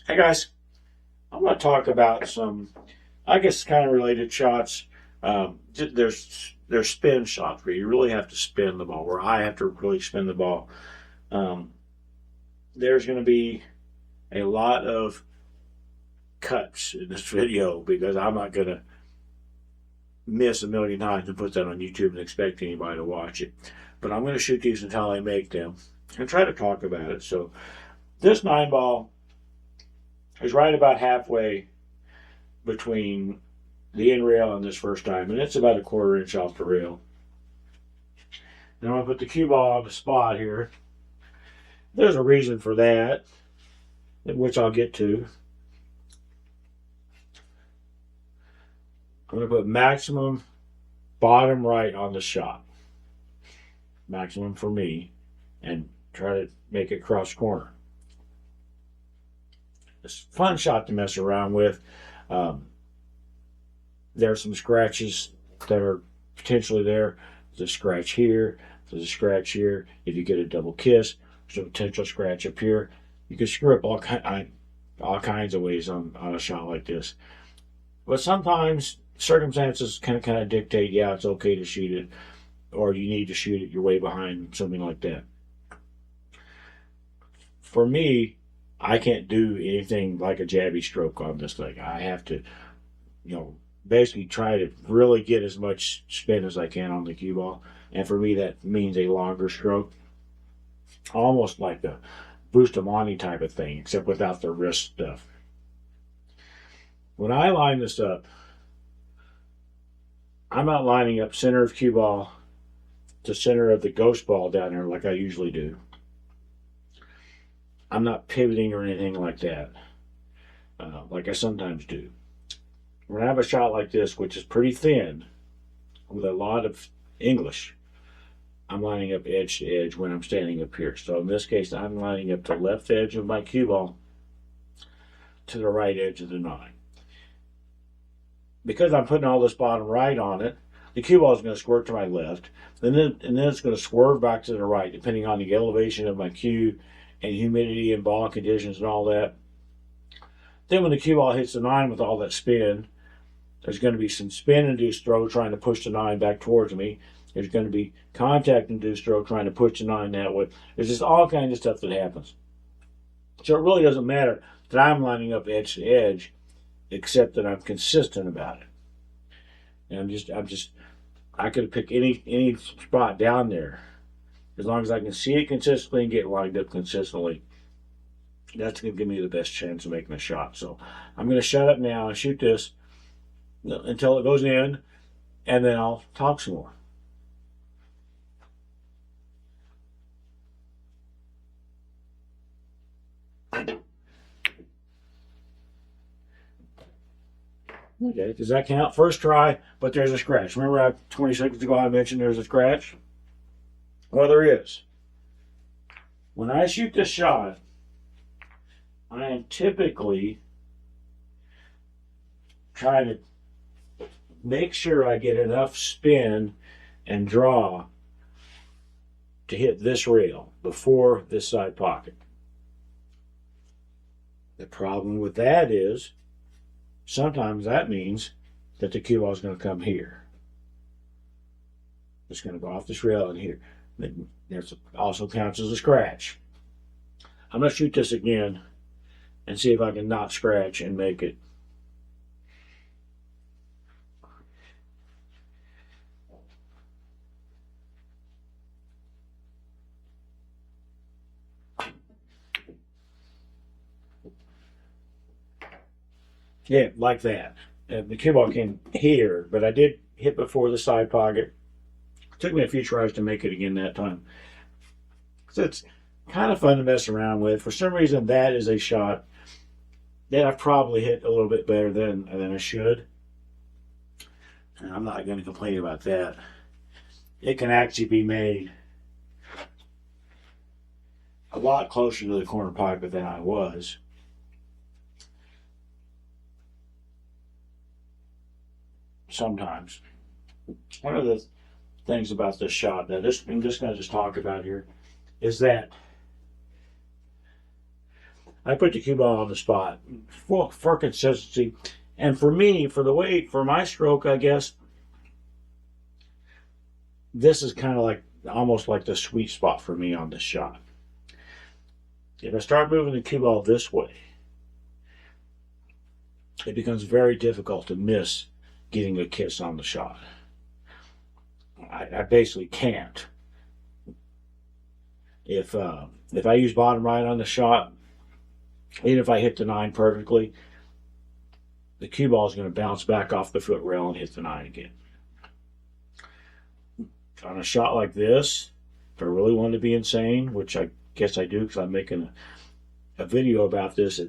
Hey guys, I'm going to talk about some, I guess, kind of related shots. There's spin shots where you really have to spin the ball, where I have to really spin the ball. Um, there's going to be a lot of cuts in this video because I'm not going to miss a million times and put that on YouTube and expect anybody to watch it. But I'm going to shoot these until I make them and try to talk about it. So this 9 ball is right about halfway between the end rail and this first time, and it's about a 1/4 inch off the rail. Then I'm going to put the cue ball on the spot here. There's a reason for that, which I'll get to. I'm going to put maximum bottom right on the shot. Maximum for me, and try to make it cross corner. It's a fun shot to mess around with. There are some scratches that are potentially there. There's a scratch here. There's a scratch here. If you get a double kiss, there's a potential scratch up here. You can screw up all kinds of ways on a shot like this. But sometimes circumstances can kind of dictate, yeah, it's okay to shoot it, or you need to shoot it, you're way behind, something like that. For me, I can't do anything like a jabby stroke on this thing. I have to, basically try to really get as much spin as I can on the cue ball. And for me, that means a longer stroke. Almost like the Bustamante type of thing, except without the wrist stuff. When I line this up, I'm not lining up center of cue ball to center of the ghost ball down there like I usually do. I'm not pivoting or anything like that, like I sometimes do. When I have a shot like this, which is pretty thin, with a lot of English, I'm lining up edge to edge when I'm standing up here. So in this case, I'm lining up the left edge of my cue ball to the right edge of the 9. Because I'm putting all this bottom right on it, the cue ball is going to squirt to my left, and then it's going to swerve back to the right, depending on the elevation of my cue and humidity and ball conditions and all that. Then when the cue ball hits the 9 with all that spin, there's going to be some spin-induced throw trying to push the 9 back towards me. There's going to be contact-induced throw trying to push the 9 that way. There's just all kinds of stuff that happens. So it really doesn't matter that I'm lining up edge to edge, except that I'm consistent about it. And I could pick any spot down there. As long as I can see it consistently and get lined up consistently, that's going to give me the best chance of making a shot. So I'm going to shut up now and shoot this until it goes in, and then I'll talk some more. Okay, does that count? First try, but there's a scratch. Remember 20 seconds ago I mentioned there's a scratch? Well, there is. When I shoot this shot, I am typically trying to make sure I get enough spin and draw to hit this rail before this side pocket. The problem with that is sometimes that means that the cue ball is going to come here. It's going to go off this rail in here. That also counts as a scratch. I'm going to shoot this again and see if I can not scratch and make it. Yeah, like that. The cue ball came here, but I did hit before the side pocket. It took me a few tries to make it again that time. So it's kind of fun to mess around with. For some reason, that is a shot that I've probably hit a little bit better than I should. And I'm not going to complain about that. It can actually be made a lot closer to the corner pocket than I was. Sometimes. One of the things about this shot that I'm just going to talk about here is that I put the cue ball on the spot for consistency. And for me, for my stroke, I guess, this is kind of like, almost like the sweet spot for me on this shot. If I start moving the cue ball this way, it becomes very difficult to miss getting a kiss on the shot. I basically can't. If I use bottom right on the shot, even if I hit the 9 perfectly, the cue ball is going to bounce back off the foot rail and hit the 9 again. On a shot like this, if I really want to be insane, which I guess I do because I'm making a video about this at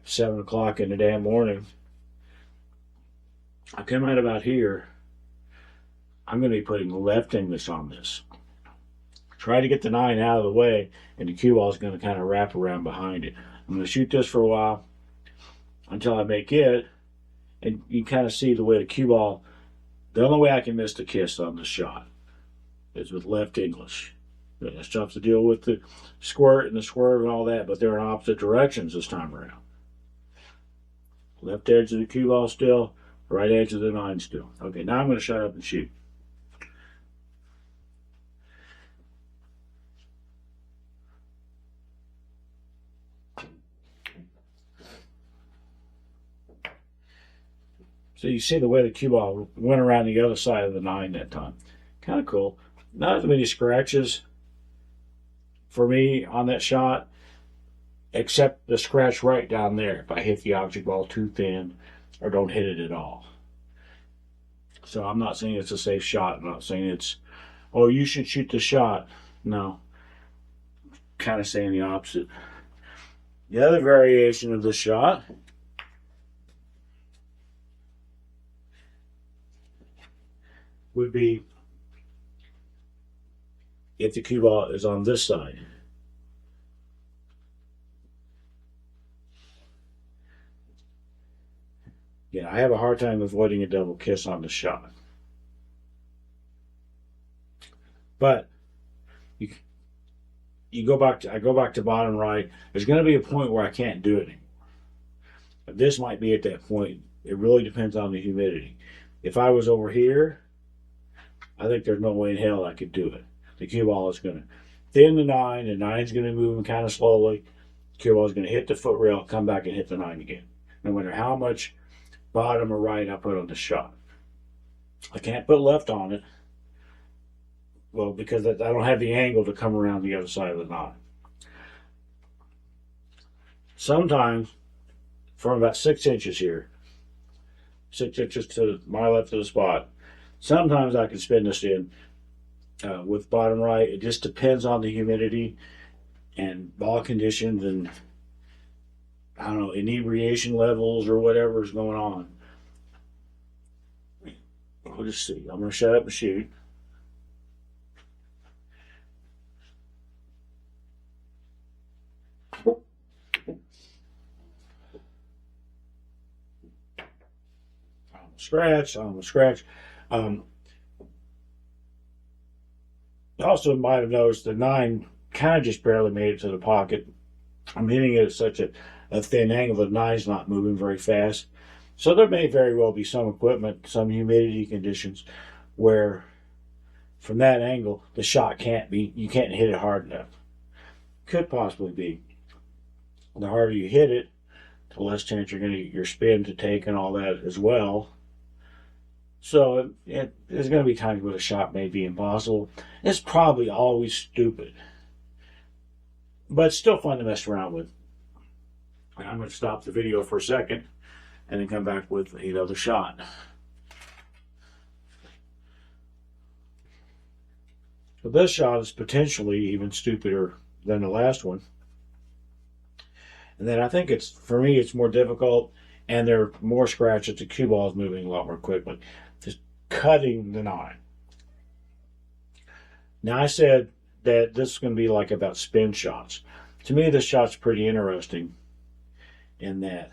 7 o'clock in the damn morning. I come out about here, I'm going to be putting left English on this. Try to get the 9 out of the way, and the cue ball is going to kind of wrap around behind it. I'm going to shoot this for a while until I make it, and you kind of see the way the cue ball, the only way I can miss the kiss on this shot is with left English. It's tough to deal with the squirt and the swerve and all that, but they're in opposite directions this time around. Left edge of the cue ball still, right edge of the 9 still. Okay, now I'm going to shut up and shoot. So you see the way the cue ball went around the other side of the 9 that time. Kind of cool. Not as many scratches for me on that shot, except the scratch right down there if I hit the object ball too thin or don't hit it at all. So I'm not saying it's a safe shot. I'm not saying it's, oh, you should shoot the shot. No. Kind of saying the opposite. The other variation of the shot would be if the cue ball is on this side. Yeah, I have a hard time avoiding a double kiss on the shot. But I go back to bottom right. There's going to be a point where I can't do it anymore. But this might be at that point. It really depends on the humidity. If I was over here, I think there's no way in hell I could do it. The cue ball is going to thin the 9. The 9's going to move kind of slowly. The cue ball is going to hit the foot rail, come back and hit the 9 again. No matter how much bottom or right I put on the shot. I can't put left on it. Well, because I don't have the angle to come around the other side of the 9. Sometimes, from about 6 inches here, 6 inches to my left of the spot, sometimes I can spin this in with bottom right. It just depends on the humidity and ball conditions and, I don't know, inebriation levels or whatever is going on. We'll just see. I'm going to shut up and shoot. Scratch. Also might have noticed the 9 kind of just barely made it to the pocket. I'm hitting it at such a thin angle, the 9's not moving very fast. So there may very well be some equipment, some humidity conditions where from that angle the shot you can't hit it hard enough. Could possibly be. The harder you hit it, the less chance you're going to get your spin to take and all that as well. So there's going to be times where the shot may be impossible. It's probably always stupid. But it's still fun to mess around with. I'm going to stop the video for a second and then come back with another shot. So this shot is potentially even stupider than the last one. And then I think for me, it's more difficult and there are more scratches. The cue ball is moving a lot more quickly. Just cutting the 9. Now I said that this is going to be like about spin shots. To me, this shot's pretty interesting in that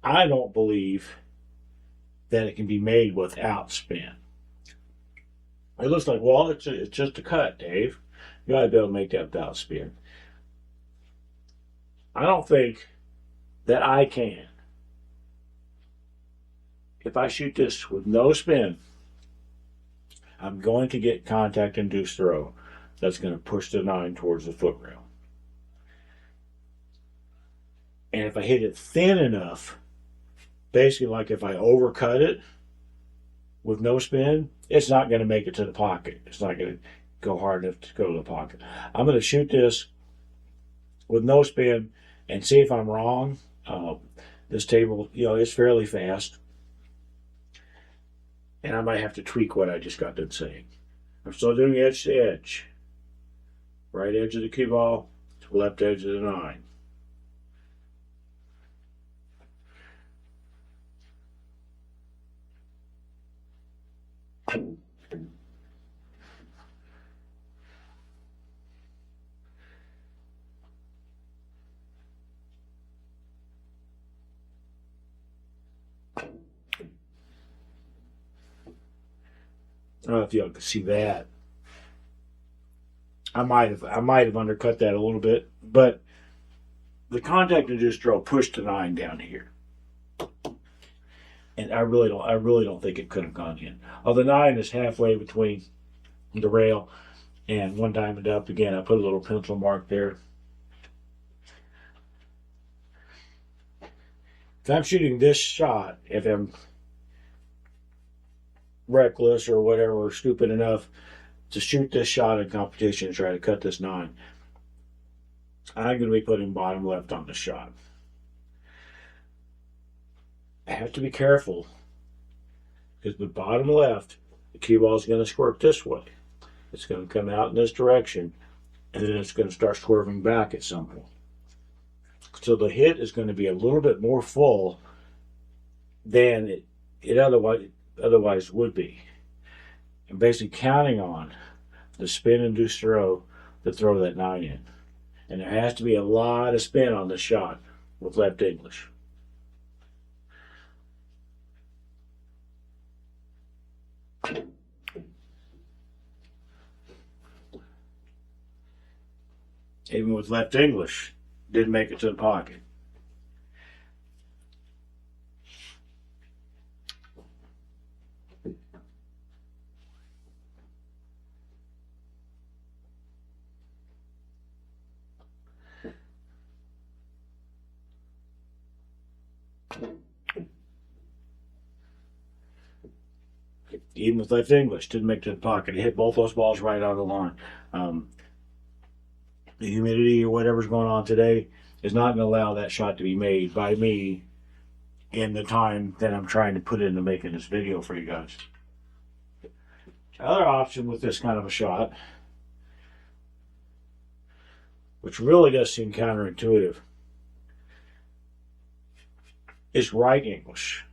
I don't believe that it can be made without spin. It looks like, well, it's just a cut, Dave. You got to be able to make that without spin. I don't think that I can. If I shoot this with no spin, I'm going to get contact induced throw that's going to push the 9 towards the foot rail. And if I hit it thin enough, basically like if I overcut it with no spin, it's not going to make it to the pocket. It's not going to go hard enough to go to the pocket. I'm going to shoot this with no spin and see if I'm wrong. This table, is fairly fast. And I might have to tweak what I just got done saying. I'm still doing edge to edge. Right edge of the cue ball to left edge of the 9. I don't know if y'all can see that. I might have undercut that a little bit, but the contact induced throw pushed the 9 down here, and I really don't think it could have gone in. Oh, the 9 is halfway between the rail and one diamond up. Again, I put a little pencil mark there. If I'm shooting this shot, if I'm reckless or whatever, or stupid enough to shoot this shot in competition and try to cut this 9, I'm going to be putting bottom left on the shot. I have to be careful because with bottom left, the cue ball is going to squirt this way. It's going to come out in this direction, and then it's going to start swerving back at some point. So the hit is going to be a little bit more full than it otherwise would be. I'm basically counting on the spin induced throw to throw that 9 in. And there has to be a lot of spin on the shot with left English. Even with left English, didn't make it to the pocket. Even with left English, didn't make it to the pocket. It hit both those balls right out of the line. The humidity or whatever's going on today is not going to allow that shot to be made by me in the time that I'm trying to put into making this video for you guys. The other option with this kind of a shot, which really does seem counterintuitive, is right English.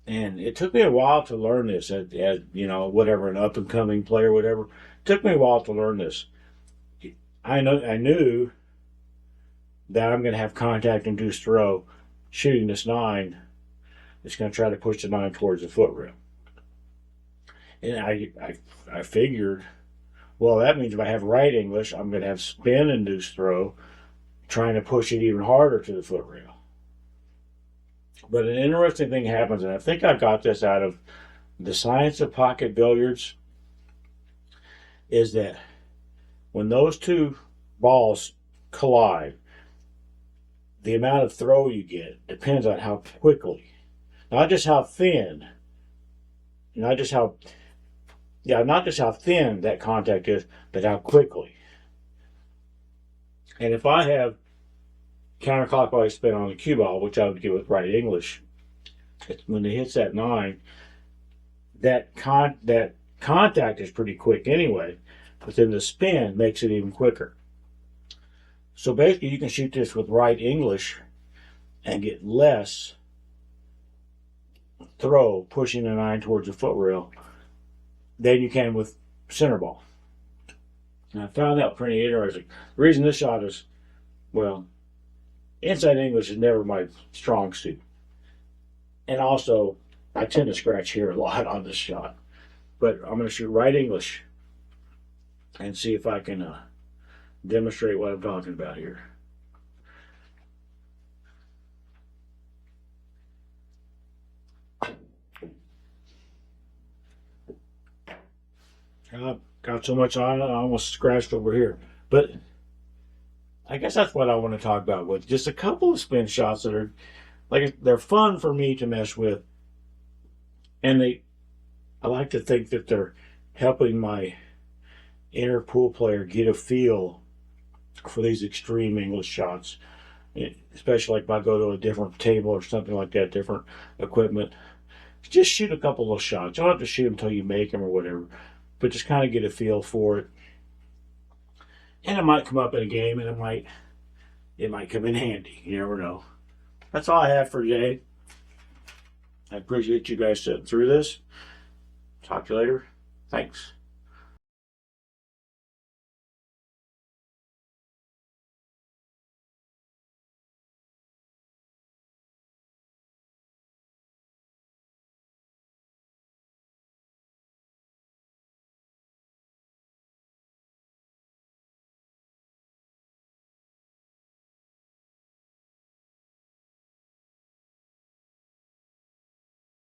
And it took me a while to learn this as whatever, an up and coming player, whatever. It took me a while to learn this. I knew that I'm going to have contact induced throw shooting this 9. It's going to try to push the 9 towards the foot rail. And I figured, well, that means if I have right English, I'm going to have spin induced throw trying to push it even harder to the foot rail. But an interesting thing happens, and I think I got this out of The Science of Pocket Billiards, is that when those two balls collide, the amount of throw you get depends on how quickly, not just how thin that contact is, but how quickly. And if I have counterclockwise spin on the cue ball, which I would get with right English, when it hits that 9, that contact is pretty quick anyway, but then the spin makes it even quicker. So basically you can shoot this with right English and get less throw pushing the 9 towards the foot rail than you can with center ball. And I found that pretty interesting. The reason this shot is, well, inside English is never my strong suit. And also, I tend to scratch here a lot on this shot. But I'm going to shoot right English and see if I can demonstrate what I'm talking about here. I got so much on it, I almost scratched over here. But I guess that's what I want to talk about with just a couple of spin shots that are like they're fun for me to mess with, and I like to think that they're helping my inner pool player get a feel for these extreme English shots, especially like if I go to a different table or something like that, different equipment. Just shoot a couple of shots. You don't have to shoot them until you make them or whatever, but just kind of get a feel for it. And it might come up in a game, and it might come in handy. You never know. That's all I have for today. I appreciate you guys sitting through this. Talk to you later. Thanks.